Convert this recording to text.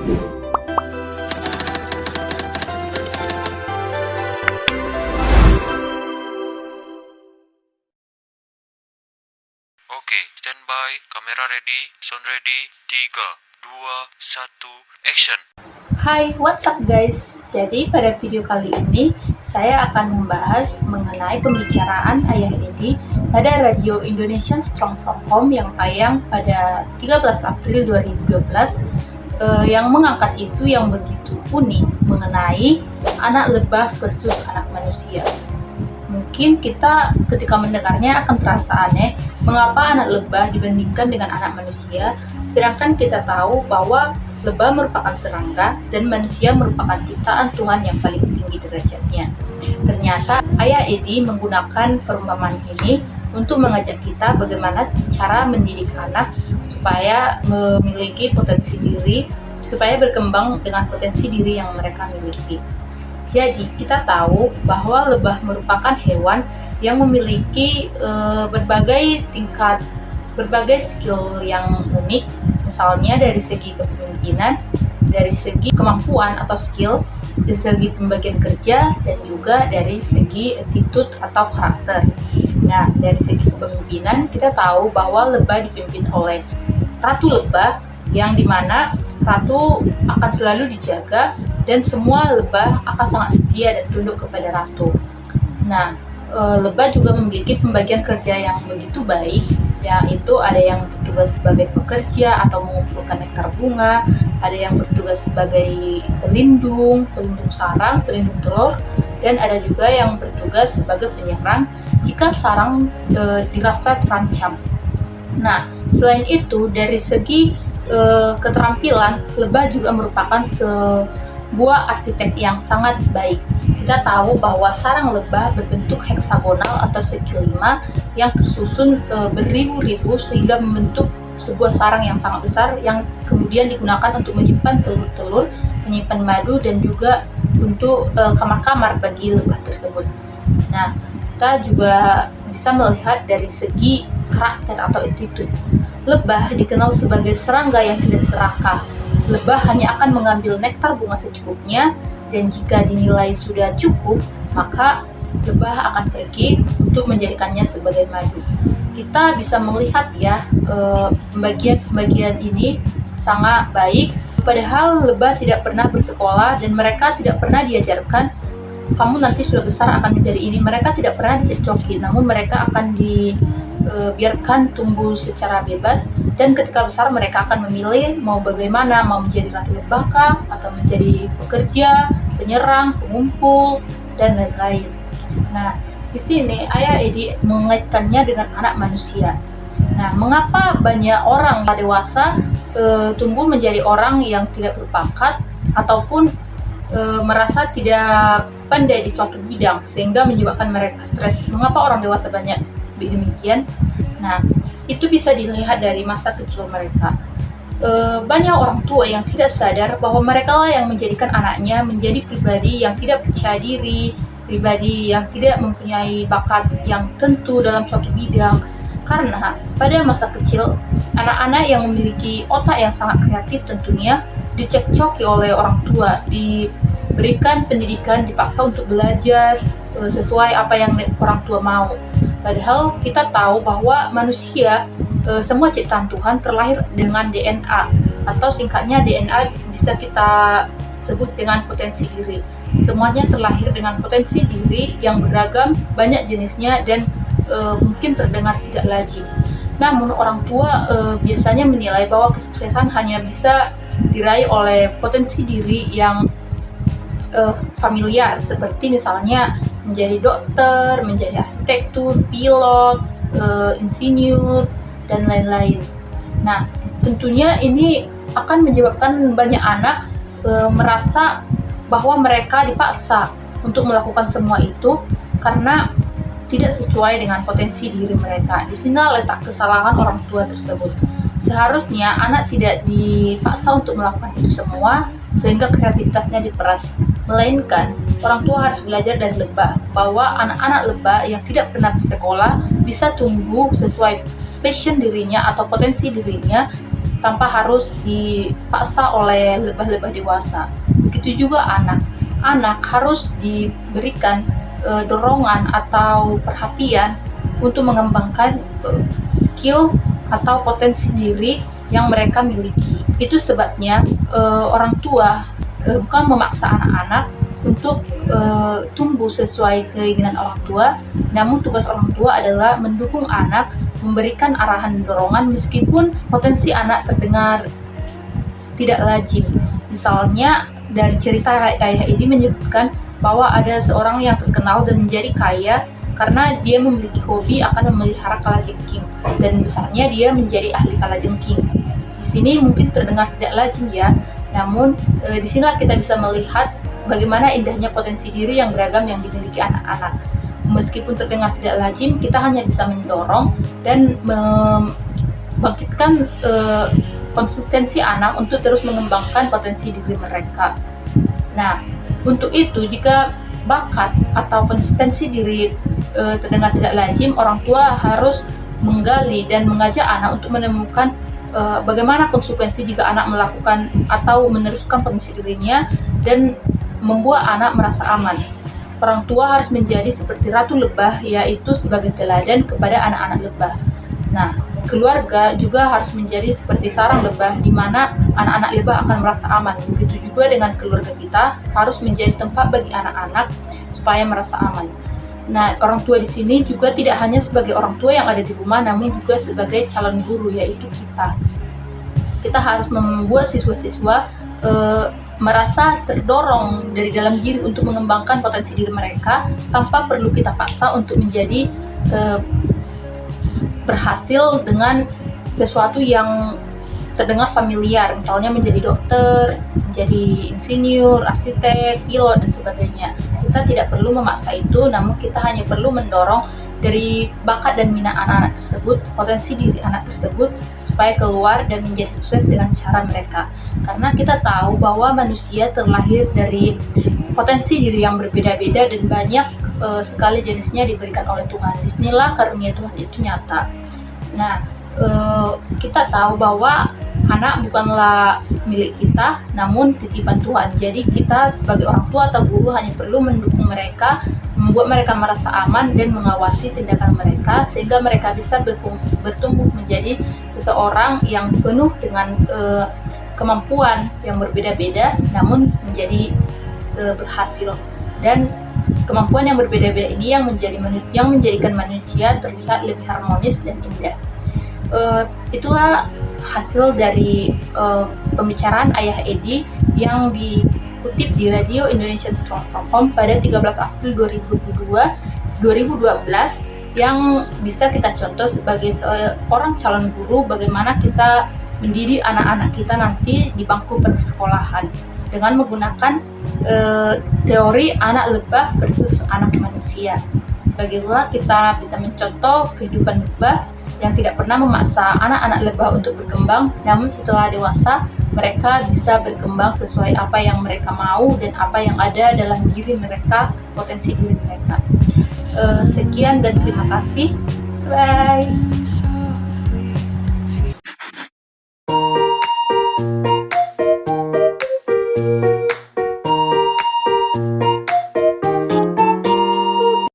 Oke, standby, kamera ready, sound ready, 3, 2, 1, action. Hai, what's up guys? Jadi pada video kali ini saya akan membahas mengenai pembicaraan Ayah Edi pada Radio Indonesian Strong from Home yang tayang pada 13 April 2012 yang mengangkat isu yang begitu unik mengenai anak lebah versus anak manusia. Mungkin kita ketika mendengarnya akan terasa aneh, mengapa anak lebah dibandingkan dengan anak manusia, sedangkan kita tahu bahwa lebah merupakan serangga dan manusia merupakan ciptaan Tuhan yang paling tinggi derajatnya. Ternyata Ayah Edi menggunakan perumpamaan ini untuk mengajak kita bagaimana cara mendidik anak supaya memiliki potensi diri, supaya berkembang dengan potensi diri yang mereka miliki. Jadi kita tahu bahwa lebah merupakan hewan yang memiliki berbagai tingkat, berbagai skill yang unik, misalnya dari segi kepemimpinan, dari segi kemampuan atau skill, dari segi pembagian kerja, dan juga dari segi attitude atau karakter. Nah, dari segi kepemimpinan kita tahu bahwa lebah dipimpin oleh ratu lebah, yang dimana ratu akan selalu dijaga dan semua lebah akan sangat setia dan tunduk kepada ratu. Nah, lebah juga memiliki pembagian kerja yang begitu baik, yaitu ada yang bertugas sebagai pekerja atau mengumpulkan nektar bunga, ada yang bertugas sebagai pelindung sarang, pelindung telur, dan ada juga yang bertugas sebagai penyerang jika sarang dirasa terancam. Nah, selain itu dari segi keterampilan, lebah juga merupakan sebuah arsitek yang sangat baik. Kita tahu bahwa sarang lebah berbentuk heksagonal atau segi 5 yang tersusun beribu-ribu sehingga membentuk sebuah sarang yang sangat besar yang kemudian digunakan untuk menyimpan telur-telur, menyimpan madu, dan juga untuk kamar-kamar bagi lebah tersebut. Nah, kita juga bisa melihat dari segi karakter atau attitude. Lebah dikenal sebagai serangga yang tidak serakah. Lebah hanya akan mengambil nektar bunga secukupnya, dan jika dinilai sudah cukup, maka lebah akan pergi untuk menjadikannya sebagai madu. Kita bisa melihat ya, pembagian ini sangat baik, padahal lebah tidak pernah bersekolah dan mereka tidak pernah diajarkan kamu nanti sudah besar akan menjadi ini. Mereka tidak pernah dicecoki, namun mereka akan dibiarkan tumbuh secara bebas, dan ketika besar mereka akan memilih mau bagaimana, mau menjadi ratu lebah kah, atau menjadi pekerja, penyerang, pengumpul, dan lain-lain. Nah, di sini Ayah Edi mengaitkannya dengan anak manusia. Nah, mengapa banyak orang dewasa tumbuh menjadi orang yang tidak berbakat ataupun merasa tidak pandai di suatu bidang sehingga menyebabkan mereka stres? Mengapa orang dewasa banyak demikian? Nah, itu bisa dilihat dari masa kecil mereka. Banyak orang tua yang tidak sadar bahwa mereka lah yang menjadikan anaknya menjadi pribadi yang tidak percaya diri, pribadi yang tidak mempunyai bakat yang tentu dalam suatu bidang. Karena pada masa kecil, anak-anak yang memiliki otak yang sangat kreatif tentunya dicekcoki oleh orang tua, diberikan pendidikan, dipaksa untuk belajar sesuai apa yang orang tua mau. Padahal kita tahu bahwa manusia, semua ciptaan Tuhan terlahir dengan DNA, atau singkatnya DNA bisa kita sebut dengan potensi diri. Semuanya terlahir dengan potensi diri yang beragam, banyak jenisnya, dan mungkin terdengar tidak lazim. Namun orang tua biasanya menilai bahwa kesuksesan hanya bisa diraih oleh potensi diri yang familiar, seperti misalnya menjadi dokter, menjadi arsitektur, pilot, insinyur, dan lain-lain. Nah, tentunya ini akan menyebabkan banyak anak merasa bahwa mereka dipaksa untuk melakukan semua itu karena tidak sesuai dengan potensi diri mereka. Di sini letak kesalahan orang tua tersebut. Seharusnya anak tidak dipaksa untuk melakukan itu semua sehingga kreativitasnya diperas, melainkan orang tua harus belajar dari lebah bahwa anak-anak lebah yang tidak pernah bersekolah bisa tumbuh sesuai passion dirinya atau potensi dirinya tanpa harus dipaksa oleh lebah-lebah dewasa. Begitu juga anak harus diberikan dorongan atau perhatian untuk mengembangkan skill atau potensi diri yang mereka miliki. Itu sebabnya orang tua bukan memaksa anak-anak untuk tumbuh sesuai keinginan orang tua, namun tugas orang tua adalah mendukung anak, memberikan arahan dorongan meskipun potensi anak terdengar tidak lazim. Misalnya dari cerita ayah ini menyebutkan bahwa ada seorang yang terkenal dan menjadi kaya karena dia memiliki hobi akan memelihara kalajengking, dan misalnya dia menjadi ahli kalajengking. Di sini mungkin terdengar tidak lazim ya, namun disinilah kita bisa melihat bagaimana indahnya potensi diri yang beragam yang dimiliki anak-anak. Meskipun terdengar tidak lazim, kita hanya bisa mendorong dan membangkitkan konsistensi anak untuk terus mengembangkan potensi diri mereka. Nah, untuk itu jika bakat atau konsistensi diri terdengar tidak lazim, orang tua harus menggali dan mengajak anak untuk menemukan bagaimana konsekuensi jika anak melakukan atau meneruskan potensi dirinya dan membuat anak merasa aman. Orang tua harus menjadi seperti ratu lebah, yaitu sebagai teladan kepada anak-anak lebah. Nah, keluarga juga harus menjadi seperti sarang lebah, di mana anak-anak lebah akan merasa aman. Begitu juga dengan keluarga kita harus menjadi tempat bagi anak-anak supaya merasa aman. Nah, orang tua di sini juga tidak hanya sebagai orang tua yang ada di rumah, namun juga sebagai calon guru, yaitu kita. Kita harus membuat siswa-siswa merasa terdorong dari dalam diri untuk mengembangkan potensi diri mereka tanpa perlu kita paksa untuk menjadi berhasil dengan sesuatu yang terdengar familiar, misalnya menjadi dokter, menjadi insinyur, arsitek, pilot, dan sebagainya. Kita tidak perlu memaksa itu, namun kita hanya perlu mendorong dari bakat dan minat anak-anak tersebut, potensi diri anak tersebut, supaya keluar dan menjadi sukses dengan cara mereka. Karena kita tahu bahwa manusia terlahir dari potensi diri yang berbeda-beda dan banyak sekali jenisnya diberikan oleh Tuhan. Disinilah karunia Tuhan itu nyata. Nah, kita tahu bahwa anak bukanlah milik kita, namun titipan Tuhan. Jadi kita sebagai orang tua atau guru hanya perlu mendukung mereka, membuat mereka merasa aman dan mengawasi tindakan mereka sehingga mereka bisa bertumbuh menjadi seseorang yang penuh dengan kemampuan yang berbeda-beda, namun menjadi berhasil. Dan kemampuan yang berbeda-beda ini yang menjadikan manusia terlihat lebih harmonis dan indah. Itulah hasil dari pembicaraan Ayah Edi yang dikutip di Radio Indonesia Strong From Home pada 13 April 2012 yang bisa kita contoh sebagai seorang calon guru, bagaimana kita mendidik anak-anak kita nanti di bangku persekolahan dengan menggunakan teori anak lebah versus anak manusia. Bagaimana kita bisa mencontoh kehidupan lebah yang tidak pernah memaksa anak-anak lebah untuk berkembang, namun setelah dewasa mereka bisa berkembang sesuai apa yang mereka mau dan apa yang ada dalam diri mereka, potensi diri mereka. Sekian dan terima kasih. Bye.